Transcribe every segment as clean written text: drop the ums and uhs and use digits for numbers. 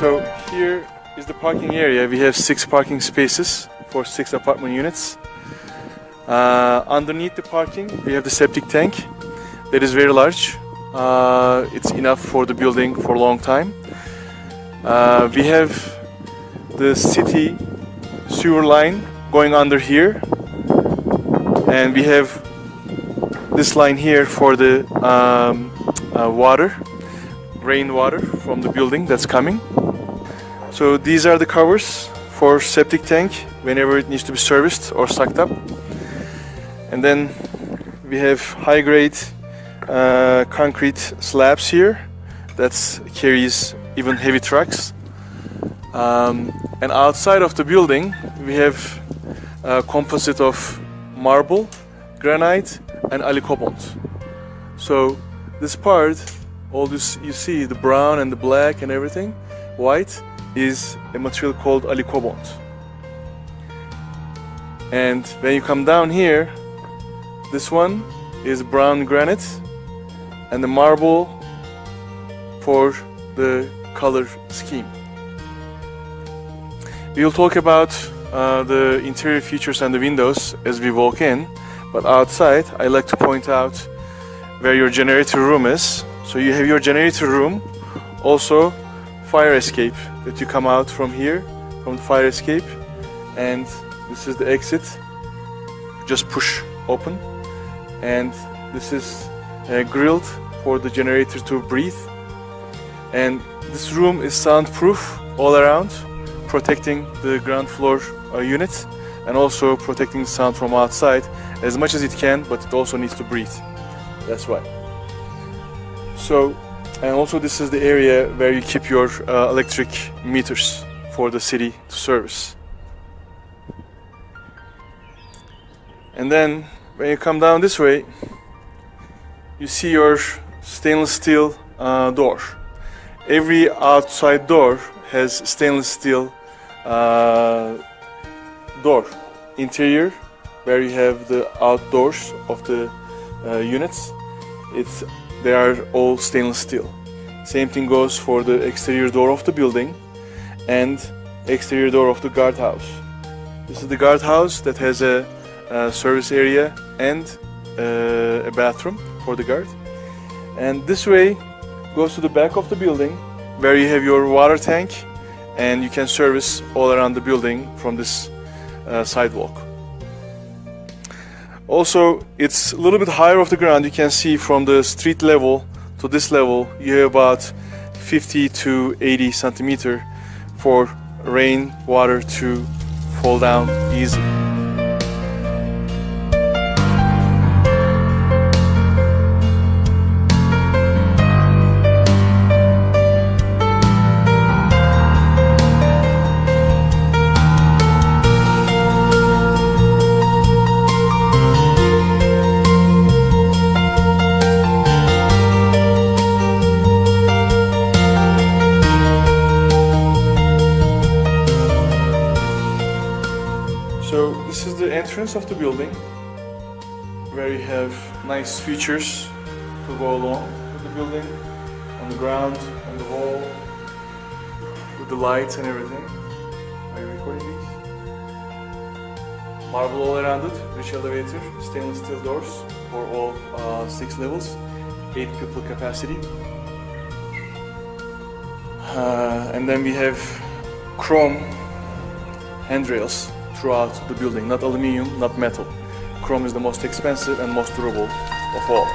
So here is the parking area. We have 6 parking spaces for 6 apartment units. Underneath the parking, we have the septic tank. That is very large. It's enough for the building for a long time. We have the city sewer line going under here, and we have this line here for the rainwater from the building that's coming. So these are the covers for septic tank whenever it needs to be serviced or sucked up. And then we have high-grade concrete slabs here that carries even heavy trucks. And outside of the building we have a composite of marble, granite and alikobond. So this part, all this you see, the brown and the black and everything, white, is a material called alikobond. And when you come down here, this one is brown granite and the marble for the color scheme. We'll talk about the interior features and the windows as we walk in, but outside I like to point out where your generator room is. So you have your generator room, also fire escape that you come out from here, from the fire escape, and this is the exit. Just push open, and this is grilled for the generator to breathe. And this room is soundproof all around, protecting the ground floor unit and also protecting the sound from outside as much as it can, but it also needs to breathe. That's why. So, and also this is the area where you keep your electric meters for the city to service. And then when you come down this way, you see your stainless steel door. Every outside door has stainless steel door. Interior, where you have the outdoors of the units, they are all stainless steel. Same thing goes for the exterior door of the building and exterior door of the guardhouse. This is the guardhouse that has a service area and a bathroom for the guard. And this way goes to the back of the building, where you have your water tank, and you can service all around the building from this sidewalk. Also, it's a little bit higher off the ground. You can see from the street level to this level, you have about 50 to 80 centimeter for rain water to fall down easy. So this is the entrance of the building, where you have nice features to go along with the building, on the ground, on the wall, with the lights and everything. Are you recording these? Marble all around it, rich elevator, stainless steel doors for all 6 levels, 8 people capacity. And then we have chrome handrails throughout the building, not aluminium, not metal. Chrome is the most expensive and most durable of all.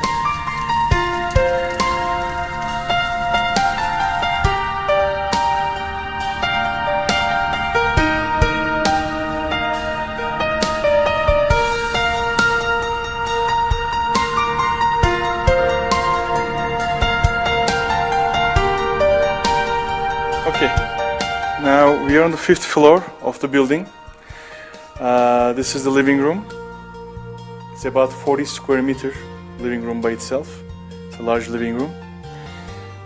Okay, now we are on the 5th floor of the building. This is the living room. It's about 40 square meter living room by itself. It's a large living room.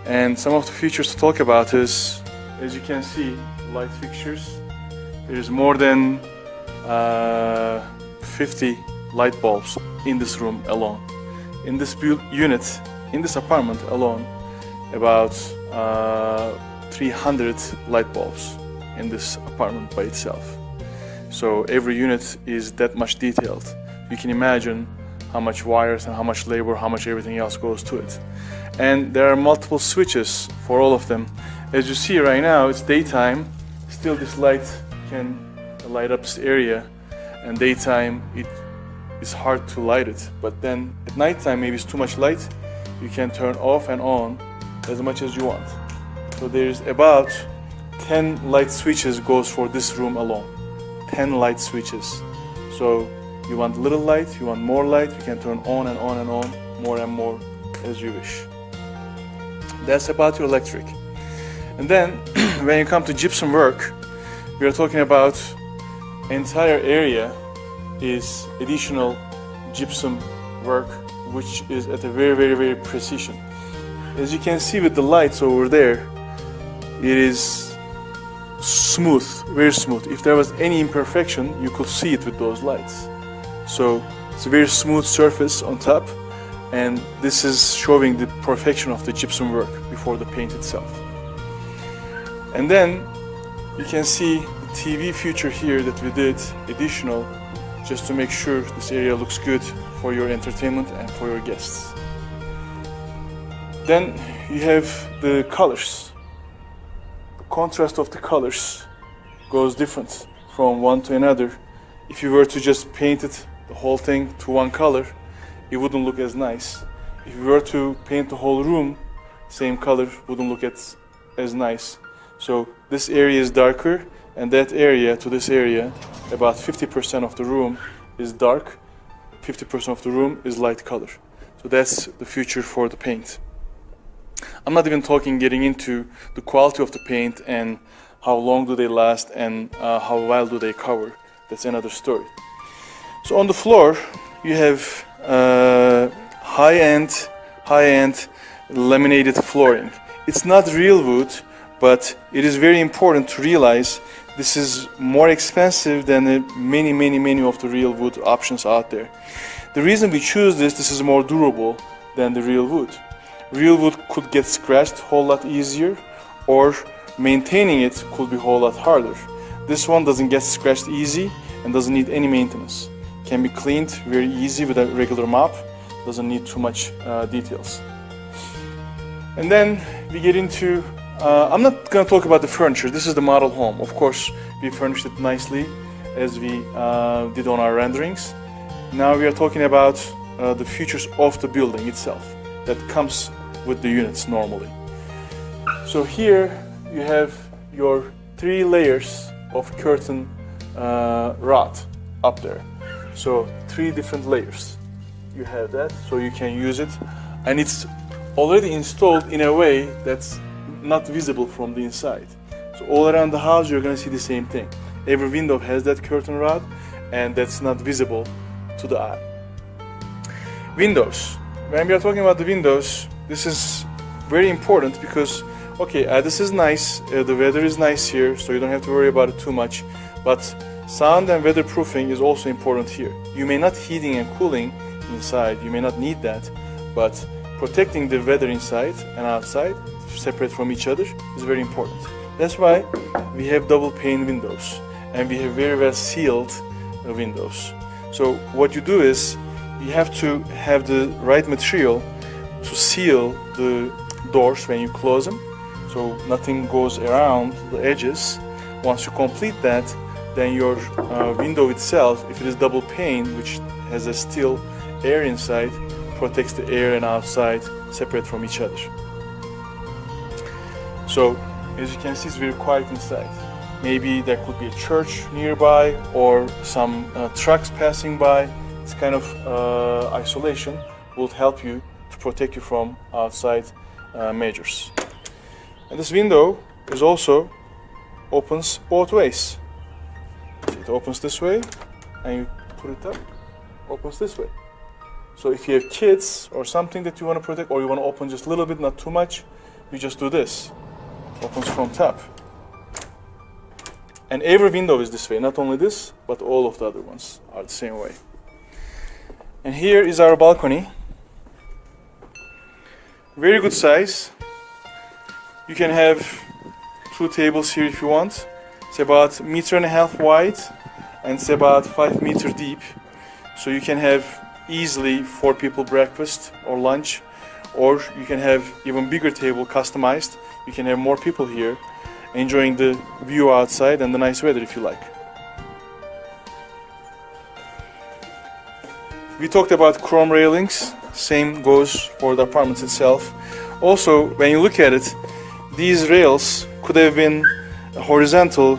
And some of the features to talk about is, as you can see, light fixtures. There's more than 50 light bulbs in this room alone. In this unit, in this apartment alone, about 300 light bulbs in this apartment by itself. So every unit is that much detailed. You can imagine how much wires and how much labor, how much everything else goes to it. And there are multiple switches for all of them. As you see right now, it's daytime. Still this light can light up this area, and daytime it is hard to light it. But then at nighttime, maybe it's too much light, you can turn off and on as much as you want. So there's about 10 light switches goes for this room alone. 10 light switches. So you want little light, you want more light, you can turn on and on and on, more and more as you wish. That's about your electric. And then when you come to gypsum work, we are talking about entire area is additional gypsum work, which is at a very precision. As you can see with the lights over there, it is smooth, very smooth. If there was any imperfection, you could see it with those lights. So it's a very smooth surface on top, and this is showing the perfection of the gypsum work before the paint itself. And then you can see the TV feature here that we did additional, just to make sure this area looks good for your entertainment and for your guests. Then you have the colors. The contrast of the colors goes different from one to another. If you were to just paint it, the whole thing, to one color, it wouldn't look as nice. If you were to paint the whole room, same color wouldn't look as nice. So this area is darker, and that area to this area, about 50% of the room is dark, 50% of the room is light color. So that's the future for the paint. I'm not even getting into the quality of the paint and how long do they last and how well do they cover. That's another story. So on the floor, you have high-end laminated flooring. It's not real wood, but it is very important to realize this is more expensive than many of the real wood options out there. The reason we choose this is more durable than the real wood. Real wood could get scratched a whole lot easier, or maintaining it could be a whole lot harder. This one doesn't get scratched easy and doesn't need any maintenance. Can be cleaned very easy with a regular mop, doesn't need too much details. And then we get into, I'm not going to talk about the furniture. This is the model home. Of course, we furnished it nicely as we did on our renderings. Now we are talking about the features of the building itself that comes with the units normally. So here you have your 3 layers of curtain rod up there. So 3 different layers. You have that, so you can use it, and it's already installed in a way that's not visible from the inside. So all around the house you're going to see the same thing. Every window has that curtain rod, and that's not visible to the eye. Windows. When we are talking about the windows, this is very important because, okay, this is nice, the weather is nice here, so you don't have to worry about it too much, but sound and weatherproofing is also important here. You may not heating and cooling inside, you may not need that, but protecting the weather inside and outside, separate from each other, is very important. That's why we have double pane windows, and we have very well sealed windows. So what you do is, you have to have the right material to seal the doors when you close them, so nothing goes around the edges. Once you complete that, then your window itself, if it is double pane, which has a still air inside, protects the air and outside separate from each other. So as you can see, it's very quiet inside. Maybe there could be a church nearby or some trucks passing by. This kind of isolation will help you to protect you from outside measures. And this window is also opens both ways. It opens this way, and you put it up, opens this way. So if you have kids or something that you want to protect, or you want to open just a little bit, not too much, you just do this. Opens from top. And every window is this way, not only this, but all of the other ones are the same way. And here is our balcony. Very good size. You can have two tables here if you want. It's about 1.5 meters wide and it's about 5 meters deep. So you can have easily 4 people breakfast or lunch, or you can have even bigger table customized. You can have more people here enjoying the view outside and the nice weather if you like. We talked about chrome railings. Same goes for the apartment itself. Also, when you look at it, these rails could have been horizontal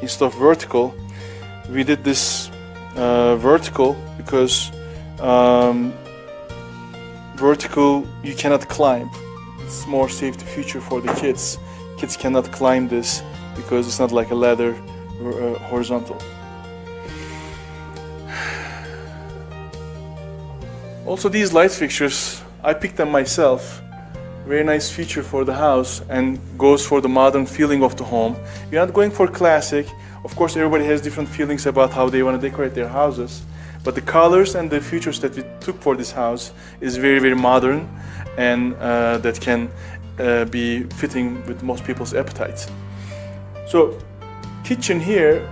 instead of vertical. We did this vertical because vertical you cannot climb. It's more safety feature for the kids. Kids cannot climb this because it's not like a ladder horizontal. Also, these light fixtures, I picked them myself. Very nice feature for the house and goes for the modern feeling of the home. You're not going for classic. Of course, everybody has different feelings about how they want to decorate their houses. But the colors and the features that we took for this house is very, very modern and that can be fitting with most people's appetites. So, kitchen here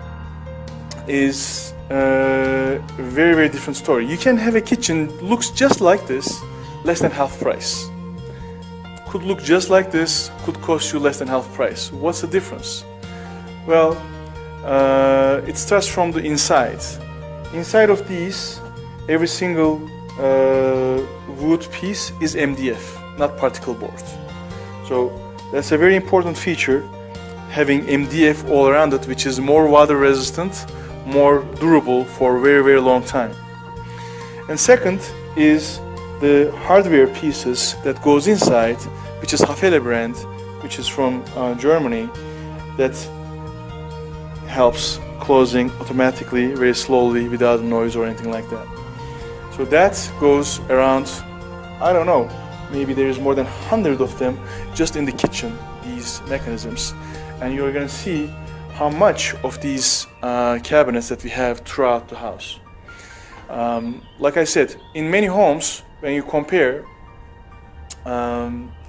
is a very, very different story. You can have a kitchen looks just like this, less than half price. Could look just like this, could cost you less than half price. What's the difference? Well, it starts from the inside. Inside of these, every single wood piece is MDF, not particle board. So that's a very important feature, having MDF all around it, which is more water resistant, more durable for a very, very long time. And second is the hardware pieces that goes inside, which is Hafele brand, which is from Germany, that helps closing automatically, very slowly, without noise or anything like that. So that goes around, I don't know, maybe there is more than 100 of them just in the kitchen, these mechanisms. And you're going to see how much of these cabinets that we have throughout the house. Like I said, in many homes, when you compare,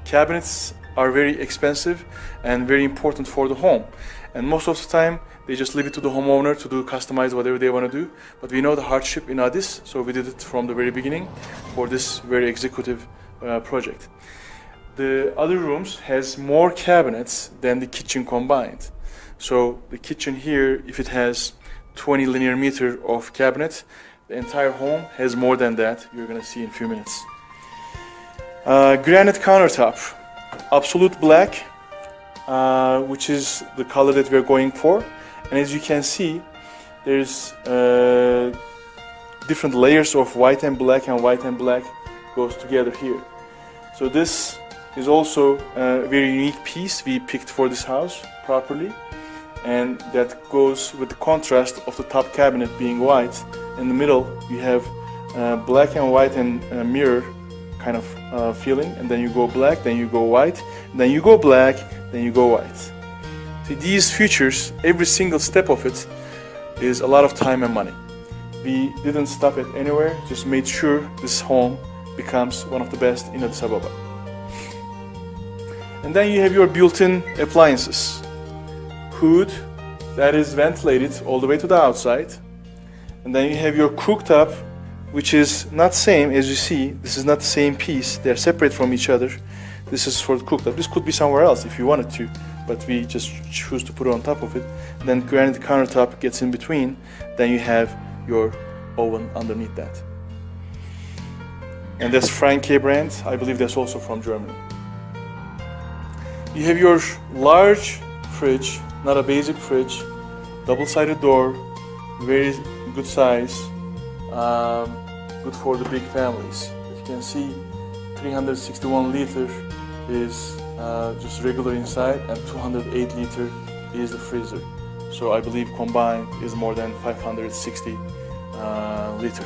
cabinets are very expensive and very important for the home. And most of the time, they just leave it to the homeowner to do customize whatever they want to do. But we know the hardship in Addis, so we did it from the very beginning for this very executive project. The other rooms has more cabinets than the kitchen combined. So the kitchen here, if it has 20 linear meter of cabinet, the entire home has more than that. You're going to see in a few minutes. Granite countertop, absolute black, which is the color that we're going for. And as you can see, there's different layers of white and white and black goes together here. So this is also a very unique piece we picked for this house properly. And that goes with the contrast of the top cabinet being white. In the middle, you have black and white and mirror kind of feeling. And then you go black, then you go white, then you go black, then you go white. See, these features, every single step of it is a lot of time and money. We didn't stop it anywhere, just made sure this home becomes one of the best in Addis Ababa. And then you have your built-in appliances. Hood that is ventilated all the way to the outside. And then you have your cooktop, which is not same as you see. This is not the same piece. They're separate from each other. This is for the cooktop. This could be somewhere else if you wanted to, but we just choose to put it on top of it. Then granite countertop gets in between. Then you have your oven underneath that. And that's Franke brand. I believe that's also from Germany. You have your large fridge, not a basic fridge, double-sided door, very good size, good for the big families. As you can see, 361 liter is just regular inside, and 208 liter is the freezer. So I believe combined is more than 560 liter.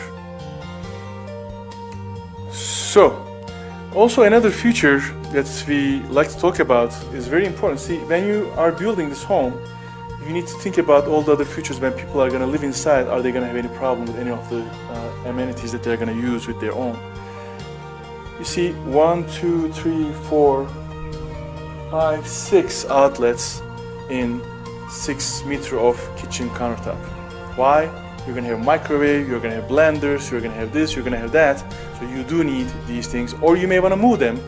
So, also another feature that we like to talk about is very important. See, when you are building this home, you need to think about all the other features. When people are going to live inside, are they going to have any problem with any of the amenities that they're going to use with their own? You see 1, 2, 3, 4, 5, 6 outlets in 6 meters of kitchen countertop. Why? You're gonna have microwave, you're gonna have blenders, you're gonna have this, you're gonna have that. So you do need these things, or you may wanna move them,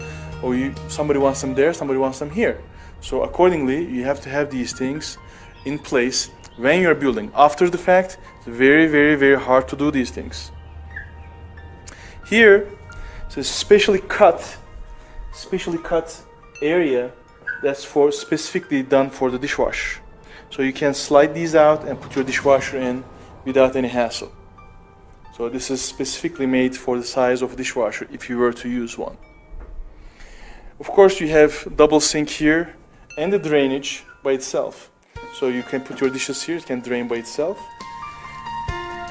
or somebody wants them there, somebody wants them here. So accordingly, you have to have these things in place when you're building. After the fact, it's very, very, very hard to do these things. Here, it's a specially cut area that's specifically done for the dishwasher. So you can slide these out and put your dishwasher in without any hassle. So this is specifically made for the size of a dishwasher if you were to use one. Of course, you have double sink here and the drainage by itself. So you can put your dishes here, it can drain by itself.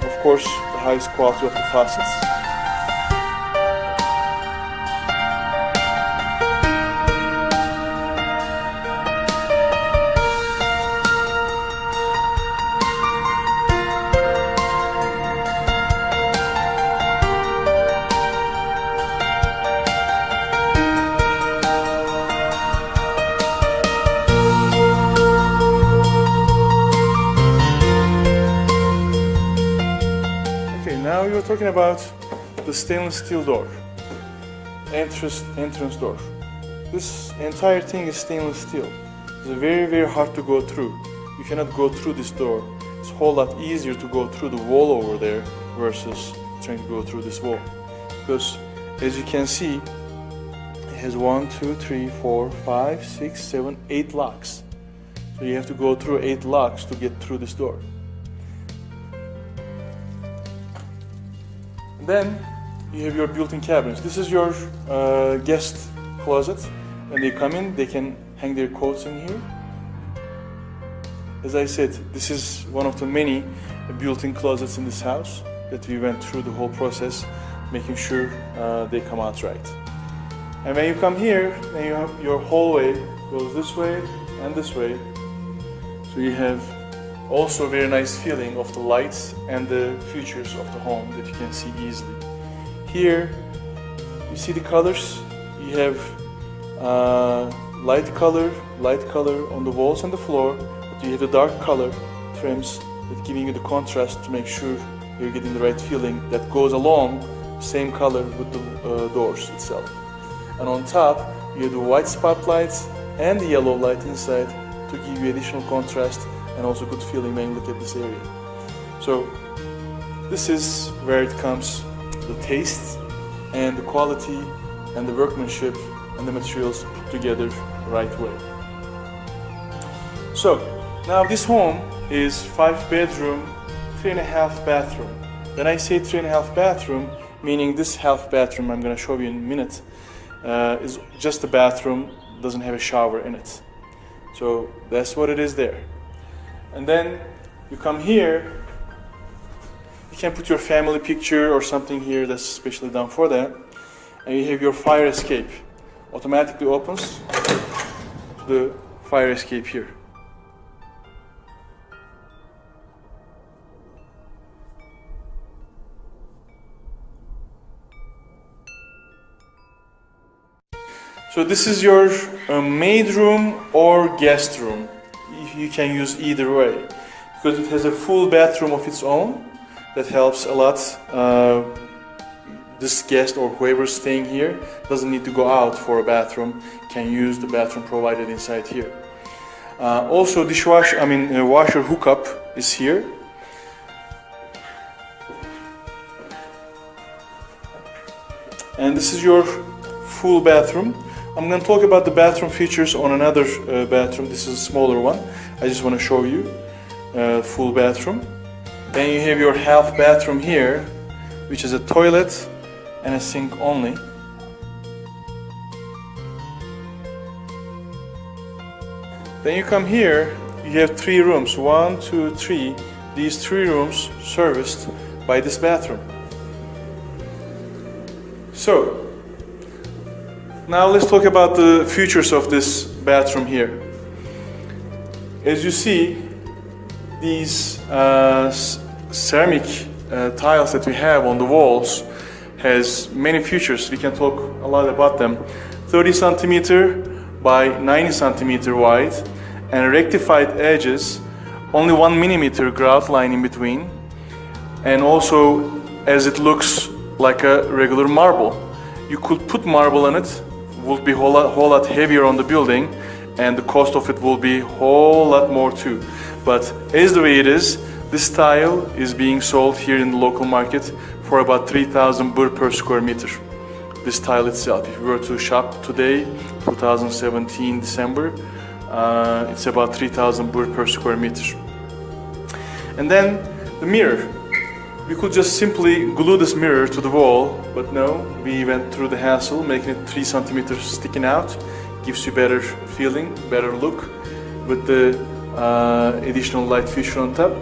Of course, the highest quality of the faucets. Now you're talking about the stainless steel door, entrance door. This entire thing is stainless steel. It's very, very hard to go through. You cannot go through this door. It's a whole lot easier to go through the wall over there versus trying to go through this wall. Because as you can see, it has 1, 2, 3, 4, 5, 6, 7, 8 locks. So you have to go through 8 locks to get through this door. Then you have your built-in cabinets. This is your guest closet. When they come in, they can hang their coats in here. As I said, this is one of the many built-in closets in this house that we went through the whole process, making sure they come out right. And when you come here, then you have your hallway goes this way and this way. So you have also a very nice feeling of the lights and the features of the home that you can see easily. Here, you see the colors. You have light color on the walls and the floor, but you have the dark color trims that giving you the contrast to make sure you're getting the right feeling that goes along same color with the doors itself. And on top, you have the white spotlights and the yellow light inside to give you additional contrast and also good feeling when you look at this area. So this is where it comes, the taste and the quality and the workmanship and the materials put together the right way. So now this home is 5 bedroom, 3.5 bathroom. When I say 3.5 bathroom, meaning this half bathroom I'm going to show you in a minute is just a bathroom, doesn't have a shower in it. So that's what it is there. And then you come here, you can put your family picture or something here that's specially done for that. And you have your fire escape. Automatically opens to the fire escape here. So this is your maid room or guest room. You can use either way because it has a full bathroom of its own that helps a lot. This guest or whoever's staying here doesn't need to go out for a bathroom, can use the bathroom provided inside here. Also washer hookup is here. And this is your full bathroom. I'm going to talk about the bathroom features on another bathroom. This is a smaller one. I just want to show you full bathroom. Then you have your half bathroom here, which is a toilet and a sink only. Then you come here, you have 3 rooms, 1, 2, 3. These 3 rooms serviced by this bathroom. So, now let's talk about the features of this bathroom here. As you see, these ceramic tiles that we have on the walls has many features. We can talk a lot about them. 30 centimeter by 90 centimeter wide, and rectified edges, only 1 millimeter grout line in between, and also as it looks like a regular marble. You could put marble on it, would be whole lot heavier on the building, and the cost of it will be whole lot more too. But as the way it is, this tile is being sold here in the local market for about 3,000 birr per square meter. This tile itself, if you were to shop today, 2017 December, it's about 3,000 birr per square meter. And then the mirror. We could just simply glue this mirror to the wall, but no, we went through the hassle, making it 3 centimeters sticking out. Gives you better feeling, better look, with the additional light fixture on top.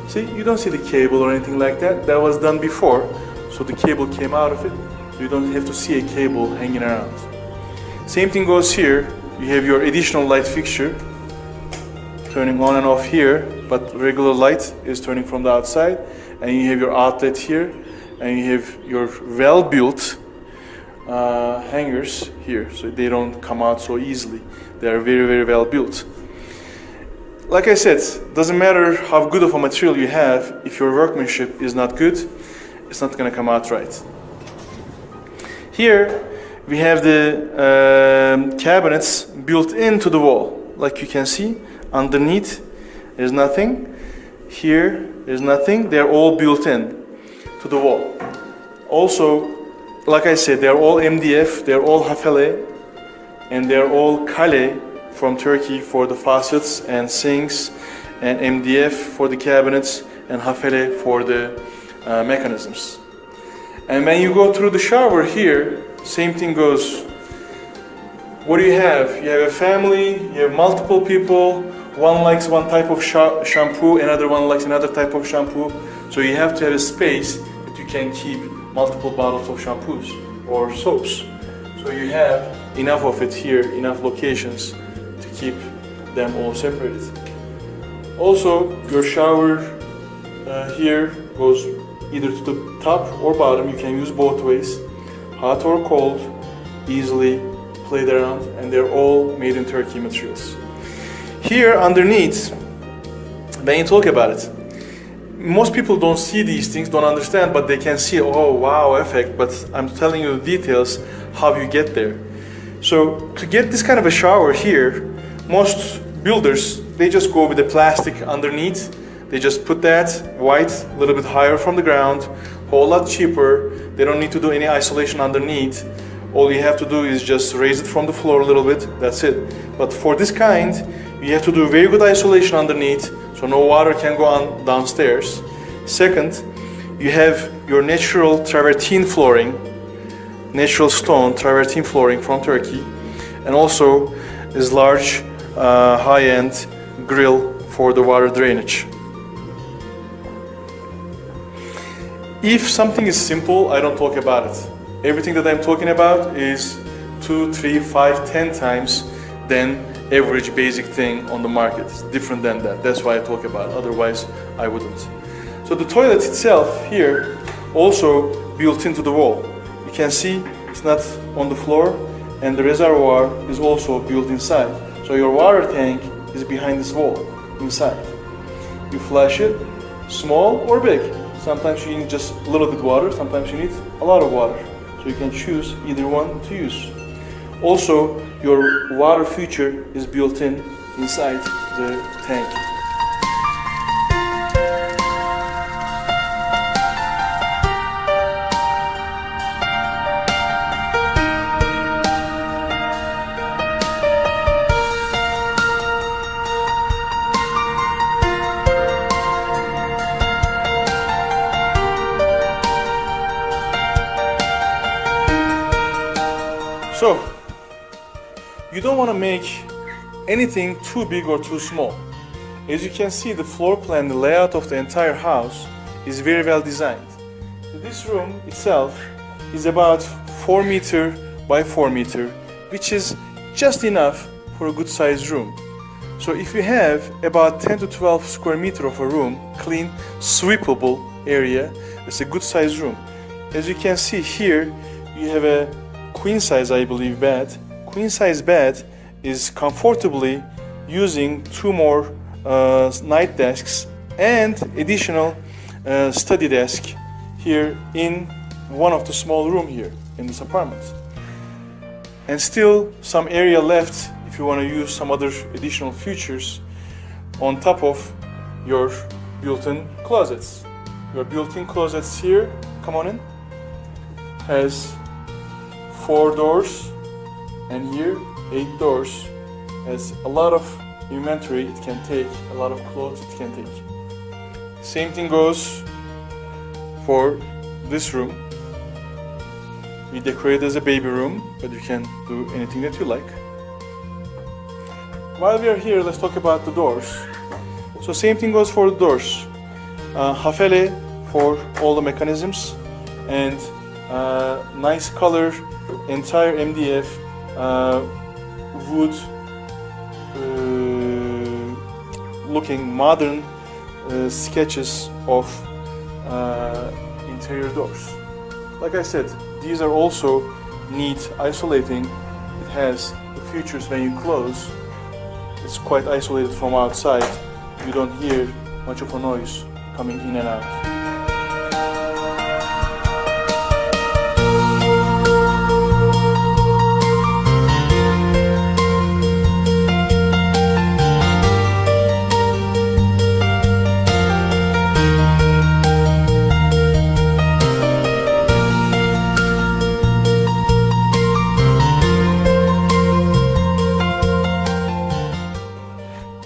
See, you don't see the cable or anything like that. That was done before, so the cable came out of it. So you don't have to see a cable hanging around. Same thing goes here. You have your additional light fixture turning on and off here, but regular light is turning from the outside. And you have your outlet here, and you have your well-built hangers here, so they don't come out so easily. They are very, very well built. Like I said, doesn't matter how good of a material you have, if your workmanship is not good, it's not going to come out right. Here we have the cabinets built into the wall. Like you can see, underneath there's nothing. Here there's nothing. They're all built in to the wall. Also, like I said, they're all MDF, they're all hafele, and they're all kale from Turkey for the faucets and sinks, and MDF for the cabinets, and hafele for the mechanisms. And when you go through the shower here, same thing goes. What do you have? You have a family, you have multiple people, one likes one type of shampoo, another one likes another type of shampoo, so you have to have a space that you can keep multiple bottles of shampoos or soaps. So you have enough of it here, enough locations to keep them all separated. Also, your shower here goes either to the top or bottom. You can use both ways, hot or cold, easily played around, and they're all made in Turkey materials. Here underneath, when you talk about it, most people don't see these things, don't understand, but they can see, oh wow, effect, but I'm telling you the details, how you get there. So to get this kind of a shower here, most builders, they just go with the plastic underneath. They just put that white, a little bit higher from the ground, whole lot cheaper. They don't need to do any isolation underneath. All you have to do is just raise it from the floor a little bit, that's it. But for this kind, you have to do very good isolation underneath, so no water can go on downstairs. Second, you have your natural travertine flooring, natural stone travertine flooring from Turkey, and also this large high-end grill for the water drainage. If something is simple, I don't talk about it. Everything that I'm talking about is 2, 3, 5, 10 times than average basic thing on the market. It's different than that. That's why I talk about it. Otherwise, I wouldn't. So the toilet itself here also built into the wall. You can see it's not on the floor, and the reservoir is also built inside. So your water tank is behind this wall, inside. You flush it, small or big. Sometimes you need just a little bit water, sometimes you need a lot of water. So you can choose either one to use. Also, your water feature is built in inside the tank. So, you don't want to make anything too big or too small. As you can see, the floor plan, the layout of the entire house is very well designed. This room itself is about 4 meter by 4 meter, which is just enough for a good sized room. So if you have about 10 to 12 square meter of a room, clean, sweepable area, it's a good sized room. As you can see here, you have a queen size, I believe, bed. Queen size bed is comfortably using 2 more night desks and additional study desk here in one of the small room here in this apartment. And still some area left if you want to use some other additional features on top of your built-in closets. Your built-in closets here, come on in, has 4 doors, and here 8 doors. Has a lot of inventory it can take, a lot of clothes it can take. Same thing goes for this room. We decorate as a baby room, but you can do anything that you like. While we are here, let's talk about the doors. So same thing goes for the doors. Hafele for all the mechanisms, and nice color, entire MDF wood looking modern sketches of interior doors. Like I said, these are also neat isolating. It has the features when you close. It's quite isolated from outside. You don't hear much of a noise coming in and out.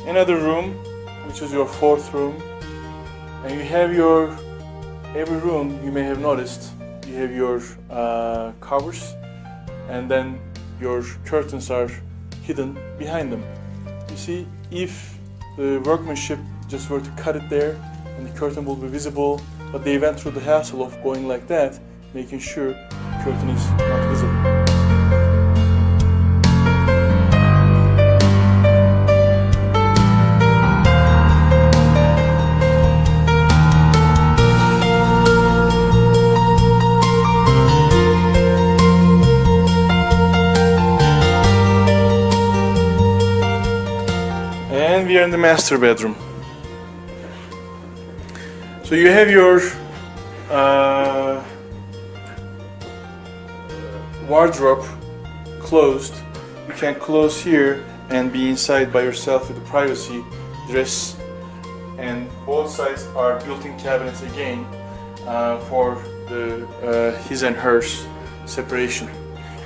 Another room, which is your 4th room, and you have your, every room you may have noticed, you have your covers, and then your curtains are hidden behind them. You see, if the workmanship just were to cut it there, and the curtain will be visible, but they went through the hassle of going like that, making sure the curtain is not visible. We are in the master bedroom. So you have your wardrobe closed. You can close here and be inside by yourself with the privacy, dress, and both sides are built-in cabinets again for the his and hers separation.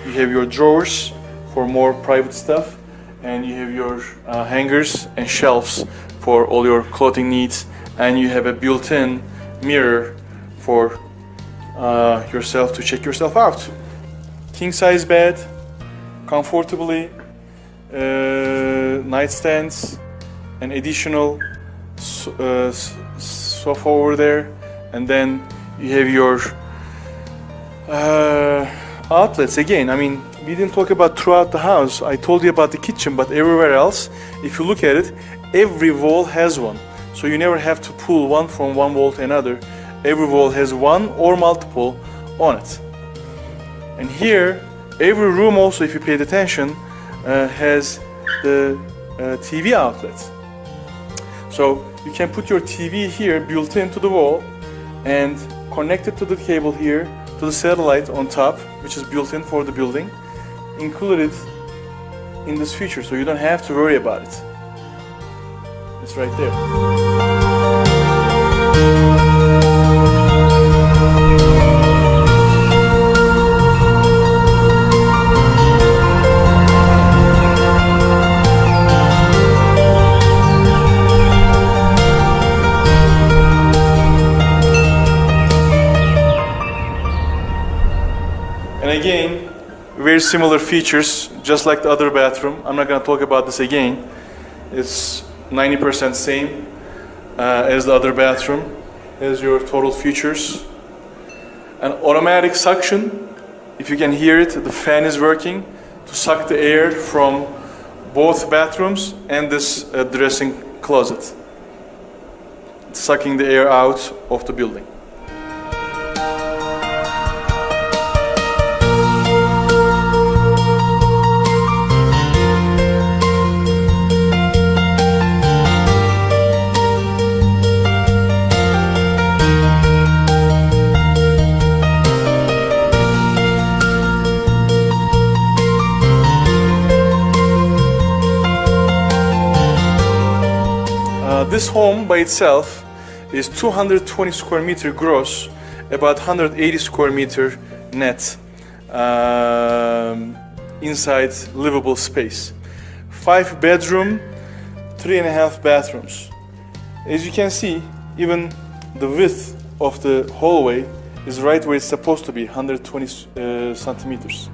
You have your drawers for more private stuff, and you have your hangers and shelves for all your clothing needs, and you have a built-in mirror for yourself to check yourself out. King-size bed, comfortably, nightstands, an additional sofa over there, and then you have your outlets again. I mean, we didn't talk about throughout the house. I told you about the kitchen, but everywhere else, if you look at it, every wall has one. So you never have to pull one from one wall to another. Every wall has one or multiple on it. And here, every room also, if you paid attention, has the TV outlet. So you can put your TV here built into the wall and connect it to the cable here to the satellite on top, which is built in for the building, included in this feature, so you don't have to worry about it. It's right there. And again, very similar features, just like the other bathroom. I'm not going to talk about this again. It's 90% same as the other bathroom. Here's your total features. An automatic suction, if you can hear it, the fan is working to suck the air from both bathrooms and this dressing closet. It's sucking the air out of the building. this home by itself is 220 square meter gross, about 180 square meter net inside livable space. 5 bedroom, 3.5 bathrooms. As you can see, even the width of the hallway is right where it's supposed to be, 120 centimeters.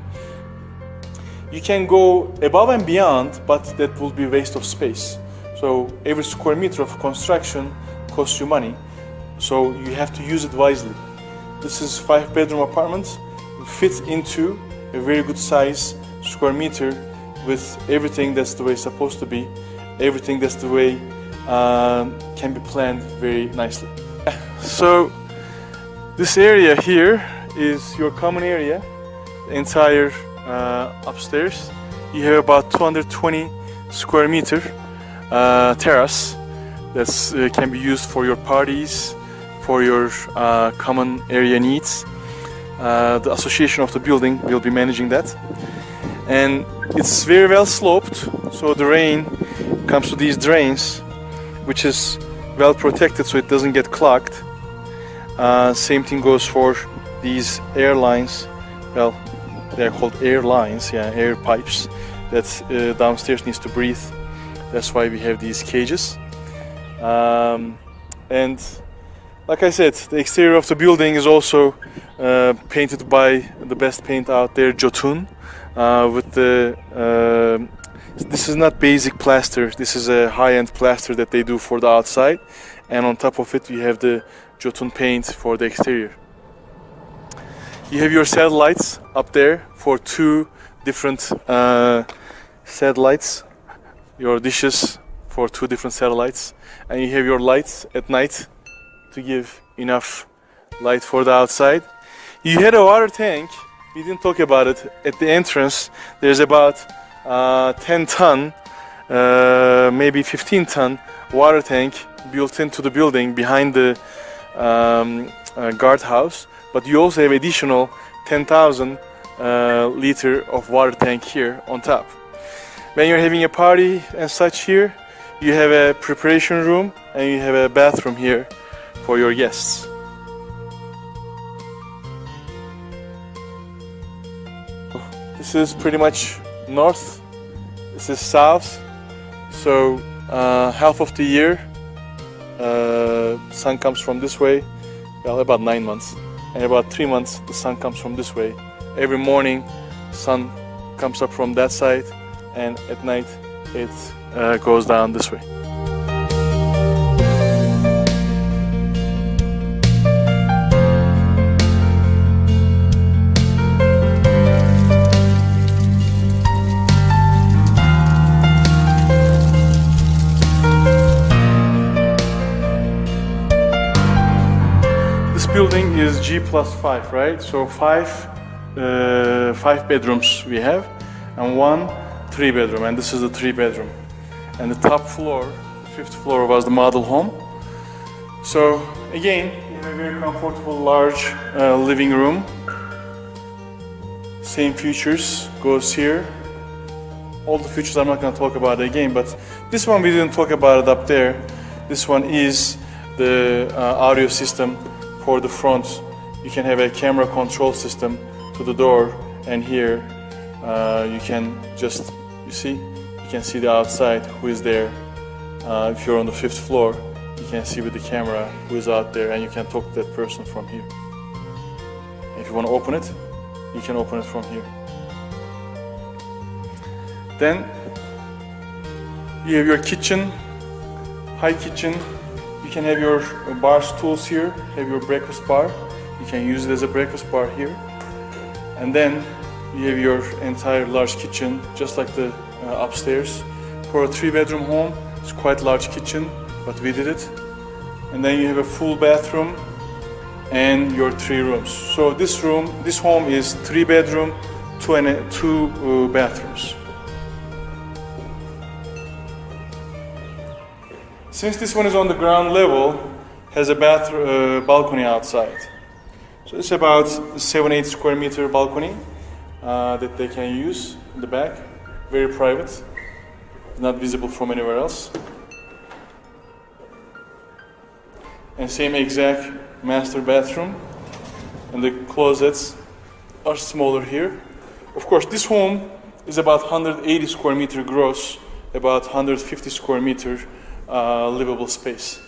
You can go above and beyond, but that will be waste of space. So every square meter of construction costs you money, so you have to use it wisely. This is 5 bedroom apartments, fit into a very good size square meter with everything that's the way it's supposed to be, everything that's the way can be planned very nicely. So this area here is your common area, the entire upstairs. You have about 220 square meter terrace that can be used for your parties, for your common area needs. The association of the building will be managing that, and it's very well sloped, so the rain comes to these drains, which is well protected so it doesn't get clogged. Same thing goes for these air lines. Well, they're called air lines, yeah, air pipes that downstairs needs to breathe. That's why we have these cages. And like I said, the exterior of the building is also painted by the best paint out there, Jotun. With the this is not basic plaster. This is a high-end plaster that they do for the outside, and on top of it, you have the Jotun paint for the exterior. You have your satellites up there for 2 different satellites. Your dishes for 2 different satellites, and you have your lights at night to give enough light for the outside. You had a water tank, we didn't talk about it, at the entrance. There's about 10 ton, maybe 15 ton water tank built into the building behind the guardhouse, but you also have additional 10,000 liter of water tank here on top. When you're having a party and such here, you have a preparation room and you have a bathroom here for your guests. This is pretty much north, this is south, so half of the year sun comes from this way, well, about 9 months, and about 3 months the sun comes from this way. Every morning sun comes up from that side, and at night it goes down this way. This building is G+5, right? So 5 bedrooms we have, and 1 3-bedroom, and this is the 3-bedroom. And the top floor, the 5th floor, was the model home. So again, you have a very comfortable, large living room. Same features goes here. All the features I'm not going to talk about again, but this one we didn't talk about it up there. This one is the audio system for the front. You can have a camera control system to the door, and here you can just, you can see the outside, who is there. If you're on the 5th floor, you can see with the camera who is out there, and you can talk to that person from here. If you want to open it, you can open it from here. Then you have your kitchen, high kitchen. You can have your bar stools here, have your breakfast bar. You can use it as a breakfast bar here. And then you have your entire large kitchen, just like the upstairs. For a 3-bedroom home, it's quite large kitchen, but we did it. And then you have a full bathroom and your 3 rooms. So this home is 3-bedroom, 2 bathrooms. Since this one is on the ground level, has a balcony outside. So it's about 7-8 square meter balcony that they can use in the back. Very private, not visible from anywhere else. and same exact master bathroom, and the closets are smaller here. Of course, this home is about 180 square meter gross, about 150 square meter livable space.